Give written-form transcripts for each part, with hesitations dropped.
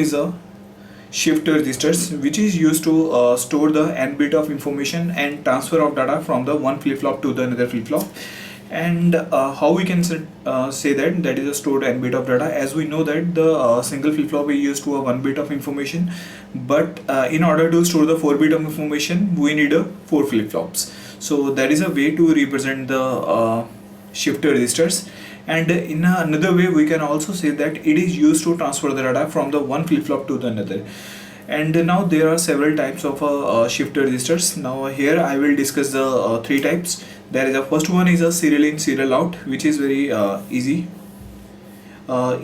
is a shift registers, which is used to store the n bit of information and transfer of data from the one flip flop to the another flip flop. And how we can say that is a stored n bit of data, as we know that the single flip flop is used to a 1 bit of information, but in order to store the 4 bit of information we need a 4 flip flops. So that is a way to represent the shift registers. And in another way we can also say that it is used to transfer the data from the one flip flop to the another. And now there are several types of shift registers. Now here I will discuss the 3 types. There is a first one is a serial in serial out, which is very easy.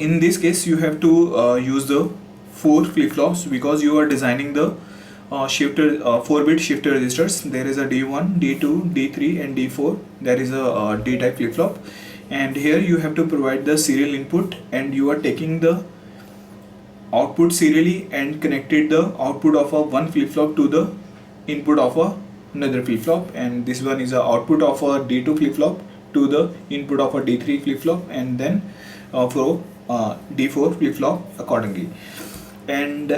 In this case you have to use the 4 flip flops, because you are designing the 4-bit shifter registers. There is a D1, D2, D3 and D4. There is a D type flip flop, and here you have to provide the serial input, and you are taking the output serially and connected the output of a one flip flop to the input of another flip flop. And this one is a output of a D2 flip flop to the input of a D3 flip flop, and then for D4 flip flop accordingly. And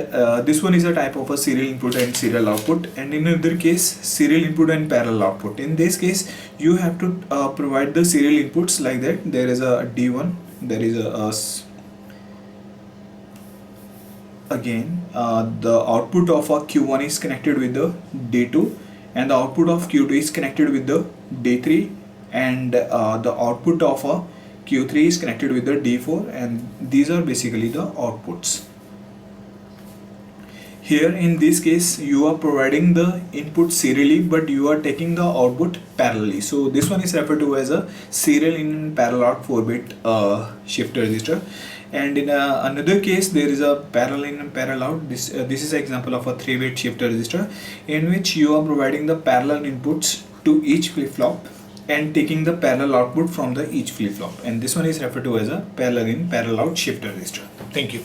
this one is a type of a serial input and serial output. And in another case, serial input and parallel output. In this case you have to provide the serial inputs like that. There is a D1, there is a again the output of a Q1 is connected with the D2, and the output of Q2 is connected with the D3, and the output of a Q3 is connected with the D4, and these are basically the outputs. Here in this case you are providing the input serially, but you are taking the output parallelly. So this one is referred to as a serial in parallel out 4-bit shift register. And in another case there is a parallel in and parallel out. This is an example of a 3-bit shift register, in which you are providing the parallel inputs to each flip flop and taking the parallel output from the each flip flop. And this one is referred to as a parallel in parallel out shift register. Thank you.